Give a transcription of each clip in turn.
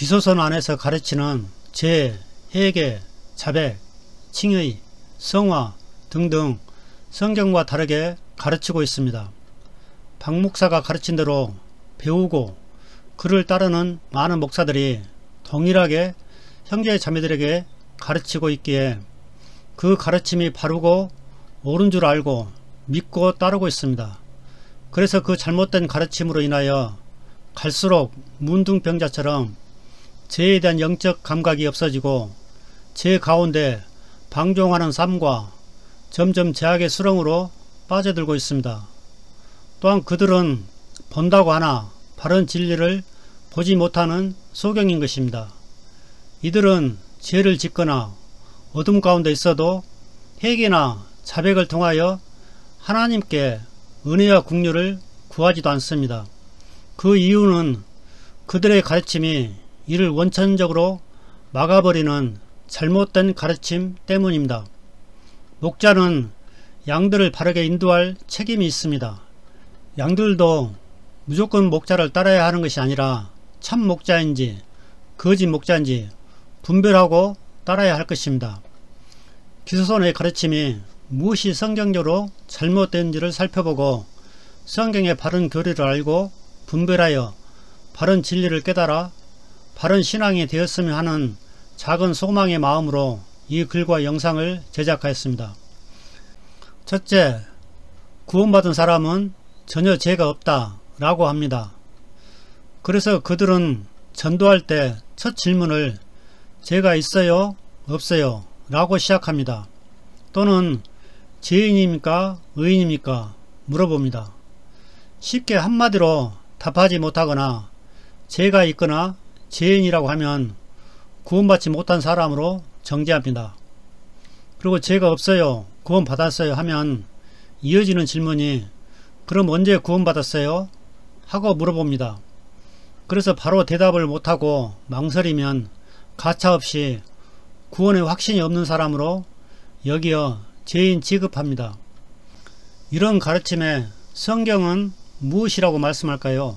귀소선 안에서 가르치는 제, 회개, 자백, 칭의, 성화 등등 성경과 다르게 가르치고 있습니다. 박 목사가 가르친 대로 배우고 그를 따르는 많은 목사들이 동일하게 형제 자매들에게 가르치고 있기에 그 가르침이 바르고 옳은 줄 알고 믿고 따르고 있습니다. 그래서 그 잘못된 가르침으로 인하여 갈수록 문둥병자처럼 죄에 대한 영적 감각이 없어지고 죄 가운데 방종하는 삶과 점점 죄악의 수렁으로 빠져들고 있습니다. 또한 그들은 본다고 하나 바른 진리를 보지 못하는 소경인 것입니다. 이들은 죄를 짓거나 어둠 가운데 있어도 회개나 자백을 통하여 하나님께 은혜와 긍휼을 구하지도 않습니다. 그 이유는 그들의 가르침이 이를 원천적으로 막아버리는 잘못된 가르침 때문입니다. 목자는 양들을 바르게 인도할 책임이 있습니다. 양들도 무조건 목자를 따라야 하는 것이 아니라 참 목자인지 거짓 목자인지 분별하고 따라야 할 것입니다. 귀소선의 가르침이 무엇이 성경적으로 잘못된지를 살펴보고 성경의 바른 교리를 알고 분별하여 바른 진리를 깨달아 바른 신앙이 되었으면 하는 작은 소망의 마음으로 이 글과 영상을 제작하였습니다. 첫째, 구원받은 사람은 전혀 죄가 없다 라고 합니다. 그래서 그들은 전도할 때 첫 질문을 죄가 있어요? 없어요? 라고 시작합니다. 또는 죄인입니까? 의인입니까? 물어봅니다. 쉽게 한마디로 답하지 못하거나 죄가 있거나 죄인이라고 하면 구원받지 못한 사람으로 정죄합니다. 그리고 죄가 없어요, 구원받았어요 하면 이어지는 질문이 그럼 언제 구원받았어요? 하고 물어봅니다. 그래서 바로 대답을 못하고 망설이면 가차없이 구원의 확신이 없는 사람으로 여기어 죄인 취급합니다. 이런 가르침에 성경은 무엇이라고 말씀할까요?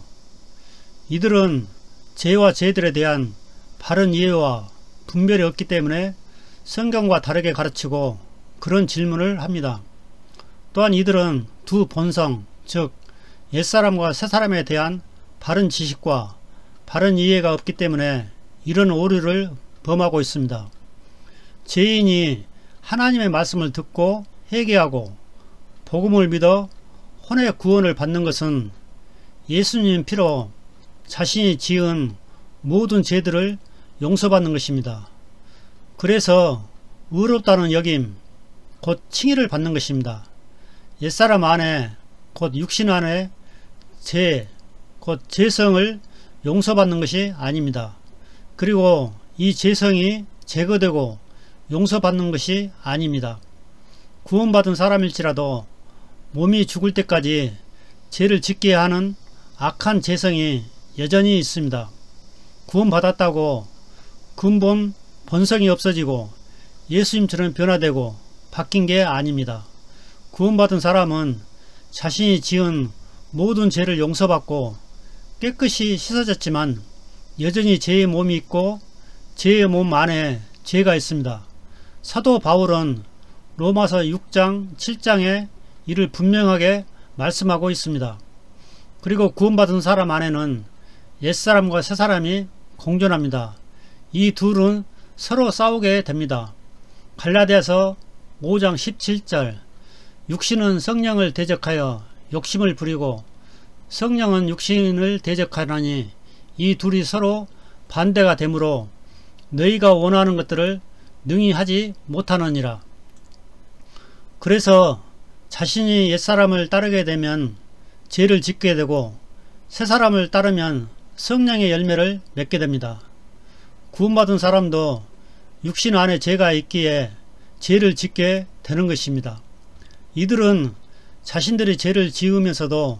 이들은 죄와 죄들에 대한 바른 이해와 분별이 없기 때문에 성경과 다르게 가르치고 그런 질문을 합니다. 또한 이들은 두 본성, 즉 옛사람과 새사람에 대한 바른 지식과 바른 이해가 없기 때문에 이런 오류를 범하고 있습니다. 죄인이 하나님의 말씀을 듣고 회개하고 복음을 믿어 혼의 구원을 받는 것은 예수님 피로 자신이 지은 모든 죄들을 용서받는 것입니다. 그래서 의롭다는 여김, 곧 칭의를 받는 것입니다. 옛사람 안에, 곧 육신 안에 죄, 곧 죄성을 용서받는 것이 아닙니다. 그리고 이 죄성이 제거되고 용서받는 것이 아닙니다. 구원받은 사람일지라도 몸이 죽을 때까지 죄를 짓게 하는 악한 죄성이 여전히 있습니다. 구원받았다고 근본 본성이 없어지고 예수님처럼 변화되고 바뀐 게 아닙니다. 구원받은 사람은 자신이 지은 모든 죄를 용서받고 깨끗이 씻어졌지만 여전히 죄의 몸이 있고 죄의 몸 안에 죄가 있습니다. 사도 바울은 로마서 6장 7장에 이를 분명하게 말씀하고 있습니다. 그리고 구원받은 사람 안에는 옛사람과 새사람이 공존합니다. 이 둘은 서로 싸우게 됩니다. 갈라디아서 5장 17절 육신은 성령을 대적하여 욕심을 부리고 성령은 육신을 대적하나니 이 둘이 서로 반대가 되므로 너희가 원하는 것들을 능히 하지 못하느니라. 그래서 자신이 옛사람을 따르게 되면 죄를 짓게 되고 새사람을 따르면 성령의 열매를 맺게 됩니다. 구원받은 사람도 육신 안에 죄가 있기에 죄를 짓게 되는 것입니다. 이들은 자신들이 죄를 지으면서도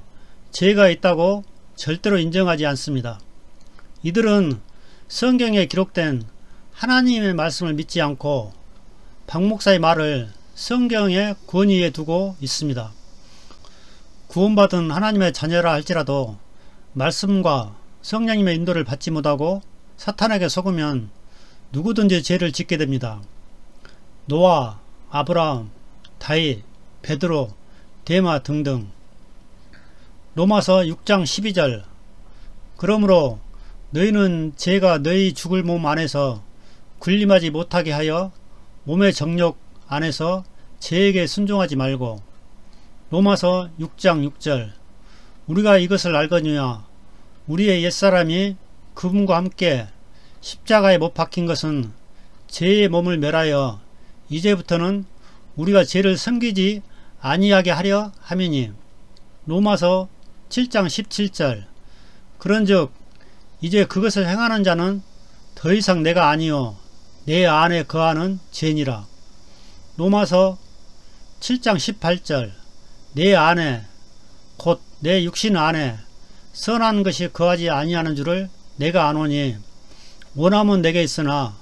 죄가 있다고 절대로 인정하지 않습니다. 이들은 성경에 기록된 하나님의 말씀을 믿지 않고 박 목사의 말을 성경의 권위에 두고 있습니다. 구원받은 하나님의 자녀라 할지라도 말씀과 성령님의 인도를 받지 못하고 사탄에게 속으면 누구든지 죄를 짓게 됩니다. 노아, 아브라함, 다윗, 베드로, 데마 등등. 로마서 6장 12절 그러므로 너희는 죄가 너희 죽을 몸 안에서 군림하지 못하게 하여 몸의 정욕 안에서 죄에게 순종하지 말고. 로마서 6장 6절 우리가 이것을 알거니와 우리의 옛사람이 그분과 함께 십자가에 못 박힌 것은 죄의 몸을 멸하여 이제부터는 우리가 죄를 섬기지 아니하게 하려 함이니. 로마서 7장 17절 그런즉 이제 그것을 행하는 자는 더 이상 내가 아니요 내 안에 거하는 죄니라. 로마서 7장 18절 내 안에 곧 내 육신 안에 선한 것이 거하지 아니하는 줄을 내가 아노니 원함은 내게 있으나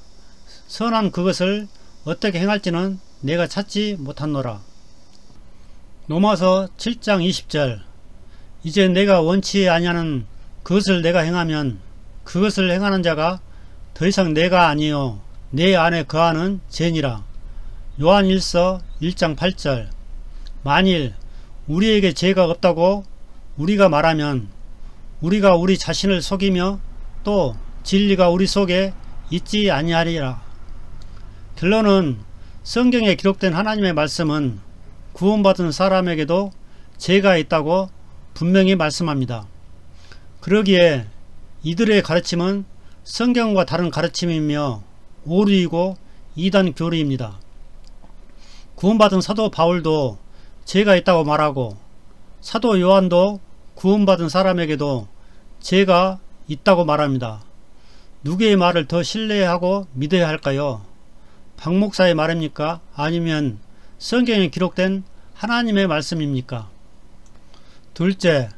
선한 그것을 어떻게 행할지는 내가 찾지 못하노라. 로마서 7장 20절 이제 내가 원치 아니하는 그것을 내가 행하면 그것을 행하는 자가 더 이상 내가 아니요 내 안에 거하는 죄니라. 요한일서 1장 8절 만일 우리에게 죄가 없다고 우리가 말하면 우리가 우리 자신을 속이며 또 진리가 우리 속에 있지 아니하리라. 결론은 성경에 기록된 하나님의 말씀은 구원받은 사람에게도 죄가 있다고 분명히 말씀합니다. 그러기에 이들의 가르침은 성경과 다른 가르침이며 오류이고 이단 교리입니다. 구원받은 사도 바울도 죄가 있다고 말하고 사도 요한도 구원받은 사람에게도 죄가 있다고 말합니다. 누구의 말을 더 신뢰하고 믿어야 할까요? 박 목사의 말입니까? 아니면 성경에 기록된 하나님의 말씀입니까? 둘째,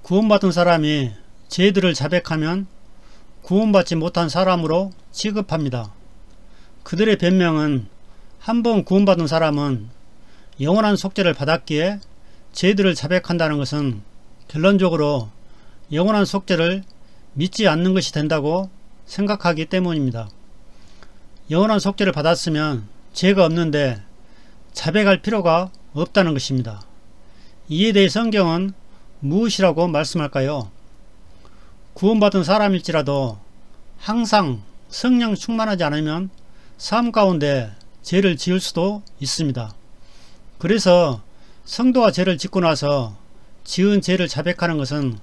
구원받은 사람이 죄들을 자백하면 구원받지 못한 사람으로 취급합니다. 그들의 변명은 한번 구원받은 사람은 영원한 속죄를 받았기에 죄들을 자백한다는 것은 결론적으로 영원한 속죄를 믿지 않는 것이 된다고 생각하기 때문입니다. 영원한 속죄를 받았으면 죄가 없는데 자백할 필요가 없다는 것입니다. 이에 대해 성경은 무엇이라고 말씀할까요? 구원받은 사람일지라도 항상 성령 충만하지 않으면 삶 가운데 죄를 지을 수도 있습니다. 그래서 성도가 죄를 짓고 나서 지은 죄를 자백하는 것은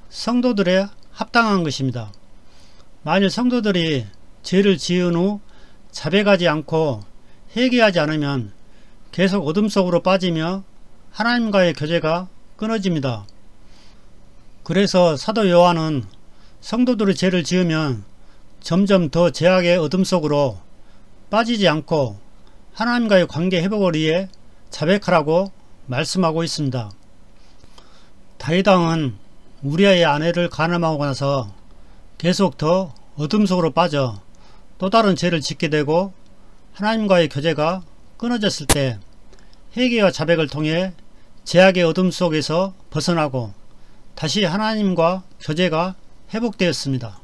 성도들의 합당한 것입니다. 만일 성도들이 죄를 지은 후 자백하지 않고 회개하지 않으면 계속 어둠 속으로 빠지며 하나님과의 교제가 끊어집니다. 그래서 사도 요한은 성도들이 죄를 지으면 점점 더 죄악의 어둠 속으로 빠지지 않고 하나님과의 관계 회복을 위해 자백하라고 말씀하고 있습니다. 다윗 왕은 우리아의 아내를 간음하고 나서 계속 더 어둠 속으로 빠져 또 다른 죄를 짓게 되고 하나님과의 교제가 끊어졌을 때 회개와 자백을 통해 죄악의 어둠 속에서 벗어나고 다시 하나님과 교제가 회복되었습니다.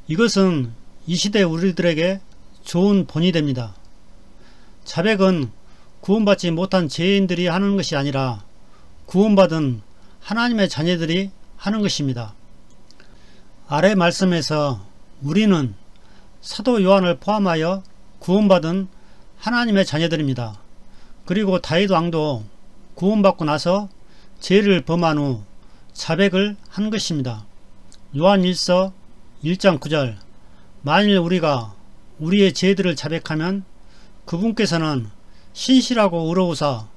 이것은 이 시대 우리들에게 좋은 본이 됩니다. 자백은 구원받지 못한 죄인들이 하는 것이 아니라 구원받은 하나님의 자녀들이 하는 것입니다. 아래 말씀에서 우리는 사도 요한을 포함하여 구원받은 하나님의 자녀들입니다. 그리고 다윗 왕도 구원받고 나서 죄를 범한 후 자백을 한 것입니다. 요한 1서 1장 9절 만일 우리가 우리의 죄들을 자백하면 그분께서는 신실하고 의로우사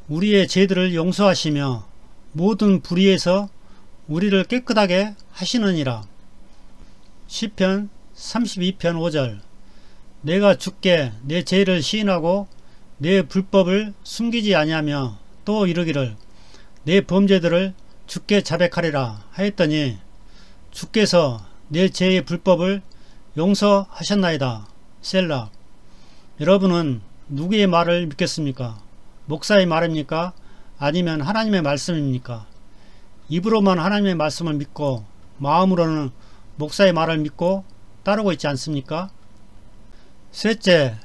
우리의 죄들을 용서하시며 모든 불의에서 우리를 깨끗하게 하시느니라. 시편 32편 5절 내가 주께 내 죄를 시인하고 내 불법을 숨기지 아니하며 또 이르기를 내 범죄들을 주께 자백하리라 하였더니 주께서 내 죄의 불법을 용서하셨나이다. 셀라. 여러분은 누구의 말을 믿겠습니까? 목사의 말입니까? 아니면 하나님의 말씀입니까? 입으로만 하나님의 말씀을 믿고 마음으로는 목사의 말을 믿고 따르고 있지 않습니까? 셋째,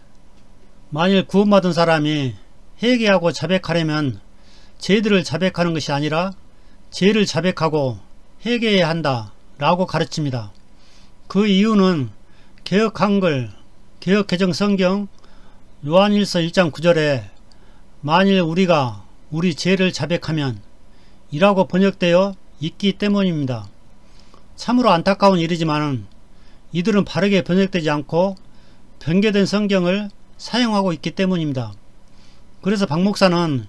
만일 구원받은 사람이 회개하고 자백하려면 죄들을 자백하는 것이 아니라 죄를 자백하고 회개해야 한다 라고 가르칩니다. 그 이유는 개역 한글, 개역 개정 성경 요한일서 1장 9절에 만일 우리가 우리 죄를 자백하면 이라고 번역되어 있기 때문입니다. 참으로 안타까운 일이지만 이들은 바르게 번역되지 않고 변개된 성경을 사용하고 있기 때문입니다. 그래서 박 목사는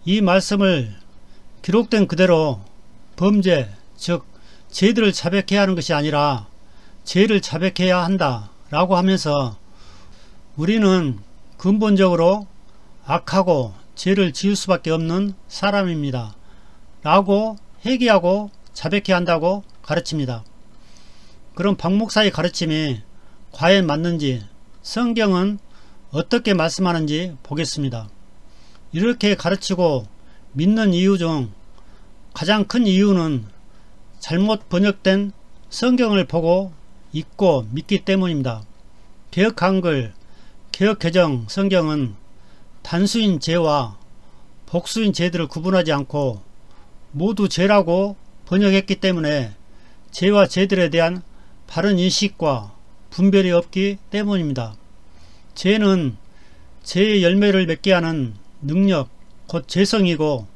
이 말씀을 기록된 그대로 범죄, 즉 죄들을 자백해야 하는 것이 아니라 죄를 자백해야 한다 라고 하면서 우리는 근본적으로 악하고 죄를 지을 수밖에 없는 사람입니다 라고 회개하고 자백해야 한다고 가르칩니다. 그럼 박 목사의 가르침이 과연 맞는지 성경은 어떻게 말씀하는지 보겠습니다. 이렇게 가르치고 믿는 이유 중 가장 큰 이유는 잘못 번역된 성경을 보고 읽고 믿기 때문입니다. 개역 한글, 개역 개정 성경은 단수인 죄와 복수인 죄들을 구분하지 않고 모두 죄라고 번역했기 때문에 죄와 죄들에 대한 바른 인식과 분별이 없기 때문입니다. 죄는 죄의 열매를 맺게 하는 능력, 곧 죄성이고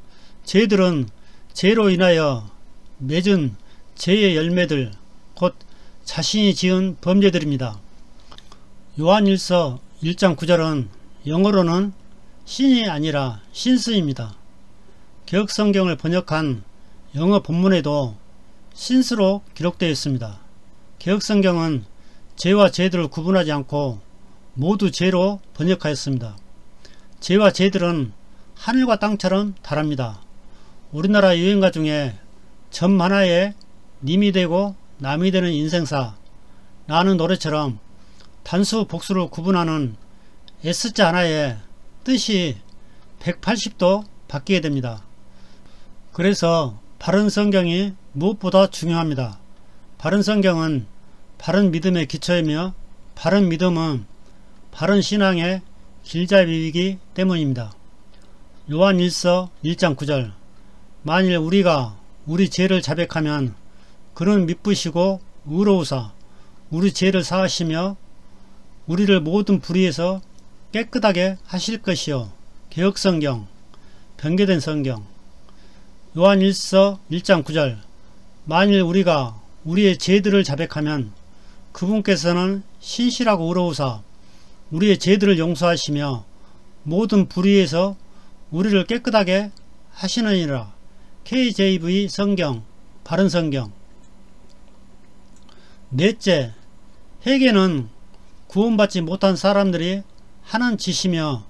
죄들은 죄로 인하여 맺은 죄의 열매들, 곧 자신이 지은 범죄들입니다. 요한일서 1장 9절은 영어로는 신이 아니라 신스입니다. 개역성경을 번역한 영어 본문에도 신스로 기록되어 있습니다. 개역성경은 죄와 죄들을 구분하지 않고 모두 죄로 번역하였습니다. 죄와 죄들은 하늘과 땅처럼 다릅니다. 우리나라 유행가 중에 점 하나에 님이 되고 남이 되는 인생사 라는 노래처럼 단수 복수를 구분하는 S자 하나에 뜻이 180도 바뀌게 됩니다. 그래서 바른 성경이 무엇보다 중요합니다. 바른 성경은 바른 믿음의 기초이며 바른 믿음은 바른 신앙의 길잡이이기 때문입니다. 요한일서 1장 9절 만일 우리가 우리 죄를 자백하면 그는 미쁘시고 의로우사 우리 죄를 사하시며 우리를 모든 불의에서 깨끗하게 하실 것이요. 개역성경, 변개된 성경. 요한일서 1장 9절 만일 우리가 우리의 죄들을 자백하면 그분께서는 신실하고 의로우사 우리의 죄들을 용서하시며 모든 불의에서 우리를 깨끗하게 하시느니라. KJV 성경, 바른 성경. 넷째, 회개는 구원받지 못한 사람들이 하는 짓이며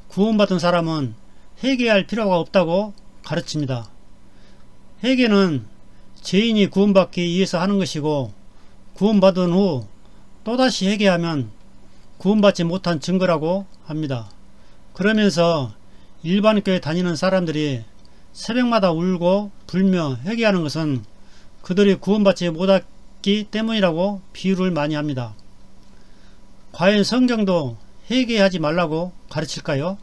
구원받은 사람은 회개할 필요가 없다고 가르칩니다. 회개는 죄인이 구원받기 위해서 하는 것이고 구원받은 후 또다시 회개하면 구원받지 못한 증거라고 합니다. 그러면서 일반 교회 다니는 사람들이 새벽마다 울고 불며 회개하는 것은 그들이 구원받지 못했기 때문이라고 비유를 많이 합니다. 과연 성경도 회개하지 말라고 가르칠까요?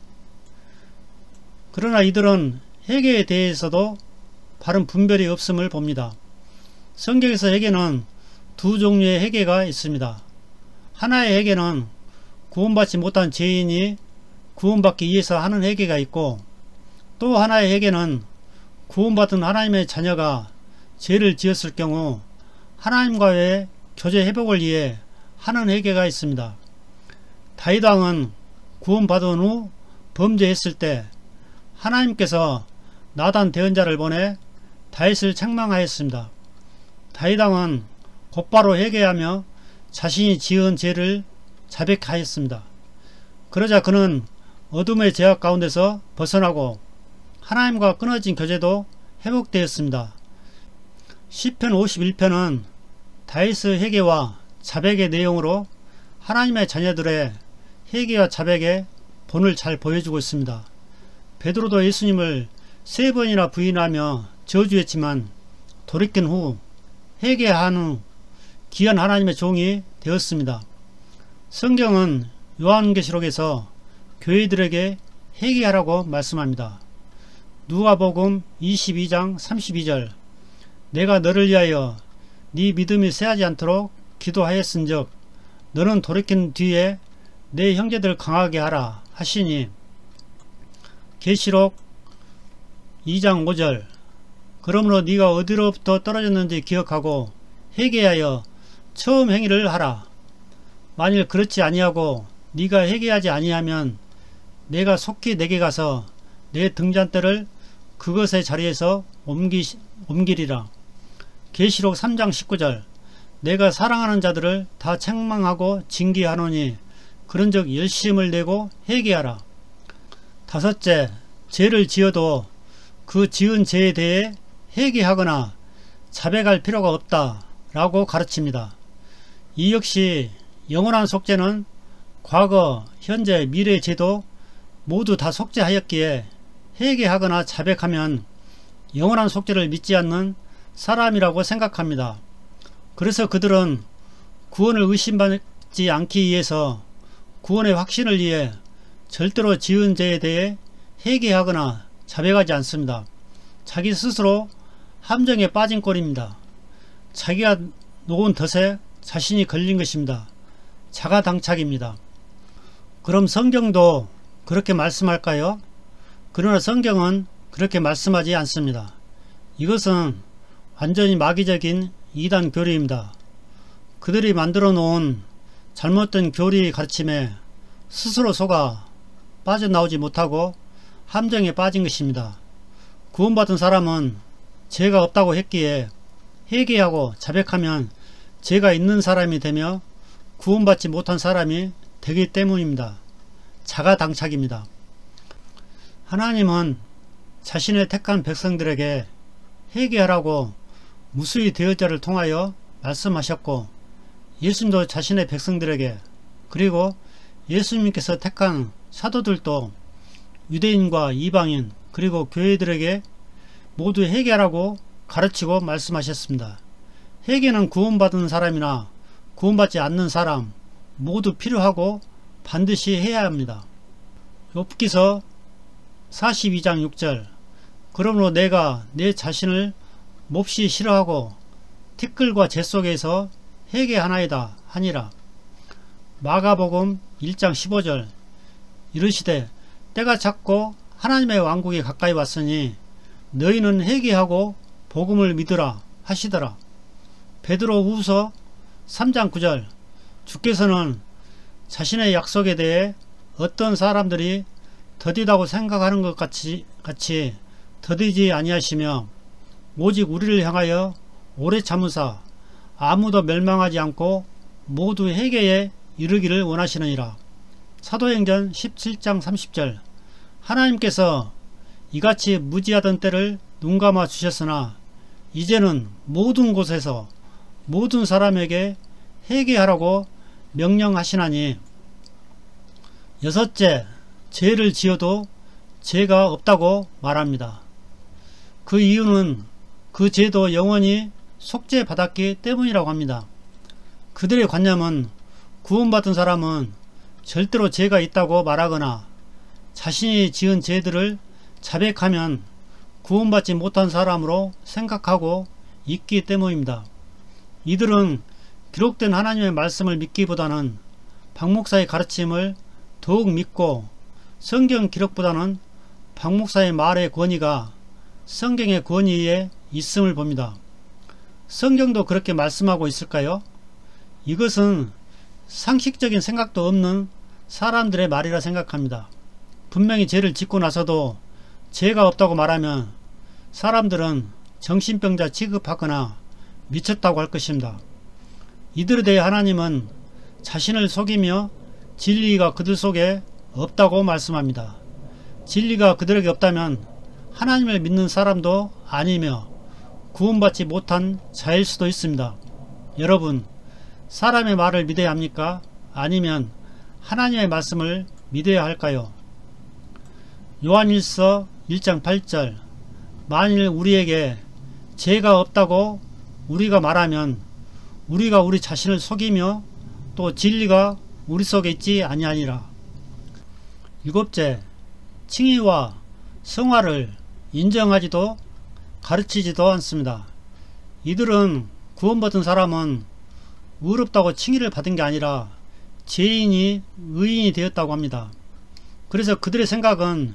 그러나 이들은 회개에 대해서도 바른 분별이 없음을 봅니다. 성경에서 회개는 두 종류의 회개가 있습니다. 하나의 회개는 구원받지 못한 죄인이 구원받기 위해서 하는 회개가 있고 또 하나의 회개는 구원받은 하나님의 자녀가 죄를 지었을 경우 하나님과의 교제 회복을 위해 하는 회개가 있습니다. 다윗 왕은 구원받은 후 범죄했을 때 하나님께서 나단 대언자를 보내 다윗을 책망하였습니다. 다윗 왕은 곧바로 회개하며 자신이 지은 죄를 자백하였습니다. 그러자 그는 어둠의 제약 가운데서 벗어나고 하나님과 끊어진 교제도 회복되었습니다. 시편 51편은 다윗의 회개와 자백의 내용으로 하나님의 자녀들의 회개와 자백의 본을 잘 보여주고 있습니다. 베드로도 예수님을 3번이나 부인하며 저주했지만 돌이킨 후 회개한 후 귀한 하나님의 종이 되었습니다. 성경은 요한계시록에서 교회들에게 회개하라고 말씀합니다. 누가복음 22장 32절 내가 너를 위하여 네 믿음이 쇠하지 않도록 기도하였은즉 너는 돌이킨 뒤에 내 형제들 강하게 하라 하시니 계시록 2장 5절 그러므로 네가 어디로부터 떨어졌는지 기억하고 회개하여 처음 행위를 하라. 만일 그렇지 아니하고 네가 회개하지 아니하면 내가 속히 내게 가서 내 등잔대를 그것의 자리에서 옮기리라. 계시록 3장 19절 내가 사랑하는 자들을 다 책망하고 징계하노니 그런즉 열심을 내고 회개하라. 다섯째, 죄를 지어도 그 지은 죄에 대해 회개하거나 자백할 필요가 없다 라고 가르칩니다. 이 역시 영원한 속죄는 과거, 현재, 미래의 죄도 모두 다 속죄하였기에 회개하거나 자백하면 영원한 속죄를 믿지 않는 사람이라고 생각합니다. 그래서 그들은 구원을 의심받지 않기 위해서 구원의 확신을 위해 절대로 지은 죄에 대해 회개하거나 자백하지 않습니다. 자기 스스로 함정에 빠진 꼴입니다. 자기가 놓은 덫에 자신이 걸린 것입니다. 자가당착입니다. 그럼 성경도 그렇게 말씀할까요? 그러나 성경은 그렇게 말씀하지 않습니다. 이것은 완전히 마귀적인 이단 교리입니다. 그들이 만들어 놓은 잘못된 교리 가르침에 스스로 속아 빠져나오지 못하고 함정에 빠진 것입니다. 구원받은 사람은 죄가 없다고 했기에 회개하고 자백하면 죄가 있는 사람이 되며 구원받지 못한 사람이 되기 때문입니다. 자가당착입니다. 하나님은 자신의 택한 백성들에게 회개하라고 무수히 대언자를 통하여 말씀하셨고 예수님도 자신의 백성들에게 그리고 예수님께서 택한 사도들도 유대인과 이방인 그리고 교회들에게 모두 회개하라고 가르치고 말씀하셨습니다. 회개는 구원받은 사람이나 구원받지 않는 사람 모두 필요하고 반드시 해야 합니다. 욥기서 42장 6절 그러므로 내가 내 자신을 몹시 싫어하고 티끌과 재 속에서 회개하나이다 하니라. 마가복음 1장 15절 이르시되 때가 찼고 하나님의 왕국이 가까이 왔으니 너희는 회개하고 복음을 믿으라 하시더라. 베드로후서 3장 9절 주께서는 자신의 약속에 대해 어떤 사람들이 더디다고 생각하는 것 같이 더디지 아니하시며 오직 우리를 향하여 오래 참으사 아무도 멸망하지 않고 모두 회개에 이르기를 원하시느니라. 사도행전 17장 30절 하나님께서 이같이 무지하던 때를 눈감아 주셨으나 이제는 모든 곳에서 모든 사람에게 회개하라고 명령하시나니. 여섯째, 죄를 지어도 죄가 없다고 말합니다. 그 이유는 그 죄도 영원히 속죄받았기 때문이라고 합니다. 그들의 관념은 구원받은 사람은 절대로 죄가 있다고 말하거나 자신이 지은 죄들을 자백하면 구원받지 못한 사람으로 생각하고 있기 때문입니다. 이들은 기록된 하나님의 말씀을 믿기보다는 박 목사의 가르침을 더욱 믿고 성경 기록보다는 박 목사의 말의 권위가 성경의 권위에 있음을 봅니다. 성경도 그렇게 말씀하고 있을까요? 이것은 상식적인 생각도 없는 사람들의 말이라 생각합니다. 분명히 죄를 짓고 나서도 죄가 없다고 말하면 사람들은 정신병자 취급하거나 미쳤다고 할 것입니다. 이들에 대해 하나님은 자신을 속이며 진리가 그들 속에 없다고 말씀합니다. 진리가 그들에게 없다면 하나님을 믿는 사람도 아니며 구원받지 못한 자일 수도 있습니다. 여러분, 사람의 말을 믿어야 합니까? 아니면 하나님의 말씀을 믿어야 할까요? 요한일서 1장 8절 만일 우리에게 죄가 없다고 우리가 말하면 우리가 우리 자신을 속이며 또 진리가 우리 속에 있지 아니하니라. 일곱째, 칭의와 성화를 인정하지도 가르치지도 않습니다. 이들은 구원받은 사람은 의롭다고 칭의를 받은 게 아니라 죄인이 의인이 되었다고 합니다. 그래서 그들의 생각은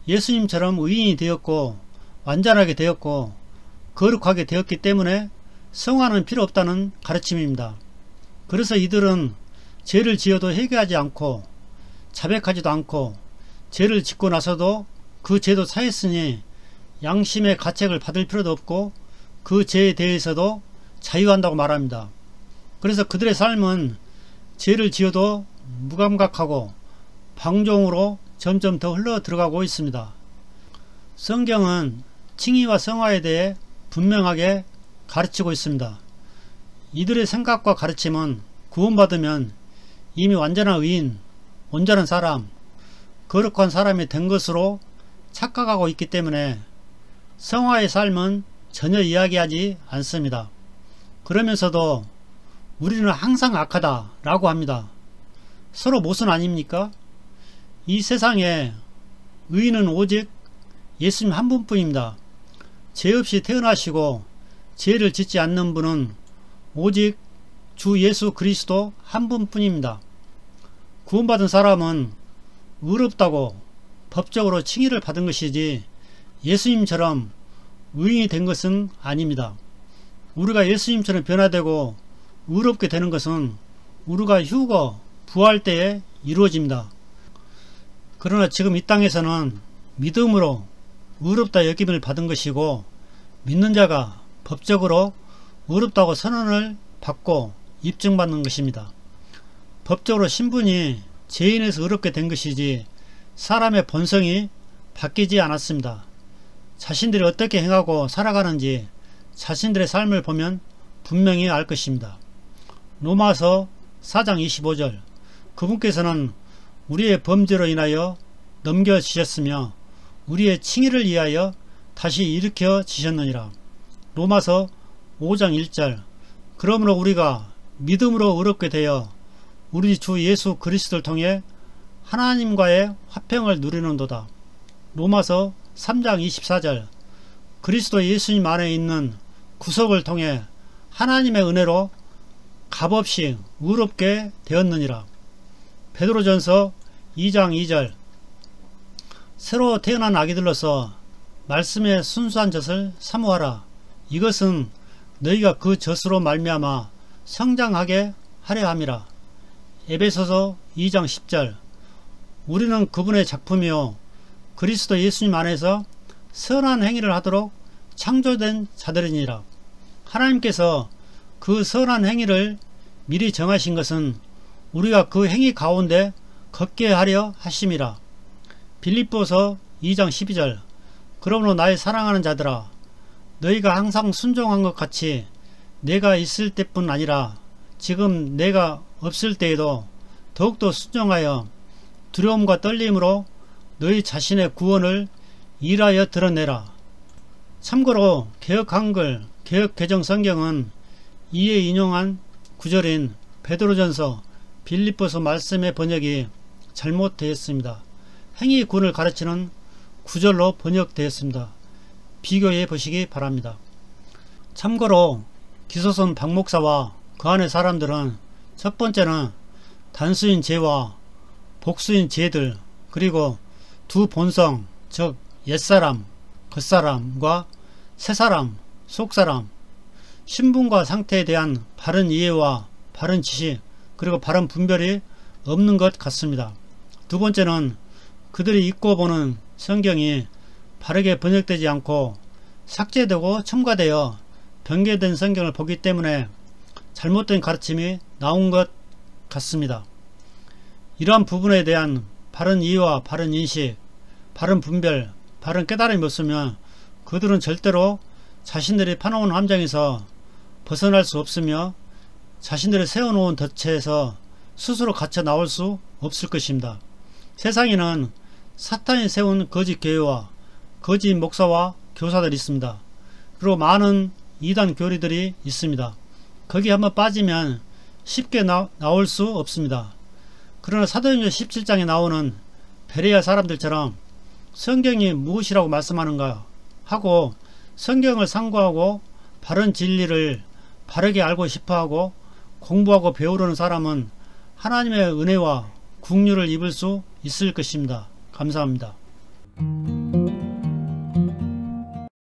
예수님처럼 의인이 되었고 완전하게 되었고 거룩하게 되었기 때문에 성화는 필요 없다는 가르침입니다. 그래서 이들은 죄를 지어도 회개하지 않고 자백하지도 않고 죄를 짓고 나서도 그 죄도 사했으니 양심의 가책을 받을 필요도 없고 그 죄에 대해서도 자유한다고 말합니다. 그래서 그들의 삶은 죄를 지어도 무감각하고 방종으로 점점 더 흘러 들어가고 있습니다. 성경은 칭의와 성화에 대해 분명하게 가르치고 있습니다. 이들의 생각과 가르침은 구원받으면 이미 완전한 의인, 온전한 사람, 거룩한 사람이 된 것으로 착각하고 있기 때문에 성화의 삶은 전혀 이야기하지 않습니다. 그러면서도 우리는 항상 악하다 라고 합니다. 서로 모순 아닙니까? 이 세상에 의인은 오직 예수님 한 분뿐입니다. 죄 없이 태어나시고 죄를 짓지 않는 분은 오직 주 예수 그리스도 한 분뿐입니다. 구원받은 사람은 의롭다고 법적으로 칭의를 받은 것이지 예수님처럼 의인이 된 것은 아닙니다. 우리가 예수님처럼 변화되고 의롭게 되는 것은 우리가 휴거, 부활 때에 이루어집니다. 그러나 지금 이 땅에서는 믿음으로 의롭다 여김을 받은 것이고 믿는 자가 법적으로 의롭다고 선언을 받고 입증받는 것입니다. 법적으로 신분이 죄인에서 의롭게 된 것이지 사람의 본성이 바뀌지 않았습니다. 자신들이 어떻게 행하고 살아가는지 자신들의 삶을 보면 분명히 알 것입니다. 로마서 4장 25절, 그분께서는 우리의 범죄로 인하여 넘겨지셨으며 우리의 칭의를 위하여 다시 일으켜지셨느니라. 로마서 5장 1절, 그러므로 우리가 믿음으로 의롭게 되어 우리 주 예수 그리스도를 통해 하나님과의 화평을 누리는도다. 로마서 3장 24절, 그리스도 예수님 안에 있는 구속을 통해 하나님의 은혜로 값없이 의롭게 되었느니라. 베드로전서 2장 2절, 새로 태어난 아기들로서 말씀의 순수한 젖을 사모하라. 이것은 너희가 그 젖으로 말미암아 성장하게 하려 함이라. 에베소서 2장 10절, 우리는 그분의 작품이요 그리스도 예수님 안에서 선한 행위를 하도록 창조된 자들이니라. 하나님께서 그 선한 행위를 미리 정하신 것은 우리가 그 행위 가운데 걷게 하려 하심이라. 빌립보서 2장 12절, 그러므로 나의 사랑하는 자들아, 너희가 항상 순종한 것 같이 내가 있을 때뿐 아니라 지금 내가 없을 때에도 더욱더 순종하여 두려움과 떨림으로 너희 자신의 구원을 일하여 드러내라. 참고로 개역 한글, 개역 개정 성경은 이에 인용한 구절인 베드로전서, 빌립보서 말씀의 번역이 잘못되었습니다. 행위군을 가르치는 구절로 번역되었습니다. 비교해 보시기 바랍니다. 참고로 기소선 박목사와 그 안의 사람들은 첫 번째는 단수인 죄와 복수인 죄들, 그리고 두 본성, 즉 옛사람, 겉사람과 새사람, 속사람, 신분과 상태에 대한 바른 이해와 바른 지식, 그리고 바른 분별이 없는 것 같습니다. 두 번째는 그들이 읽고 보는 성경이 바르게 번역되지 않고 삭제되고 첨가되어 변개된 성경을 보기 때문에 잘못된 가르침이 나온 것 같습니다. 이러한 부분에 대한 바른 이해와 바른 인식, 바른 분별, 바른 깨달음이 없으면 그들은 절대로 자신들이 파놓은 함정에서 벗어날 수 없으며 자신들이 세워놓은 덫에서 스스로 갇혀 나올 수 없을 것입니다. 세상에는 사탄이 세운 거짓 교회와 거짓 목사와 교사들이 있습니다. 그리고 많은 이단 교리들이 있습니다. 거기 한번 빠지면 쉽게 나올 수 없습니다. 그러나 사도행전 17장에 나오는 베레아 사람들처럼 성경이 무엇이라고 말씀하는가 하고 성경을 상고하고 바른 진리를 바르게 알고 싶어하고 공부하고 배우려는 사람은 하나님의 은혜와 긍휼을 입을 수 있을 것입니다. 감사합니다.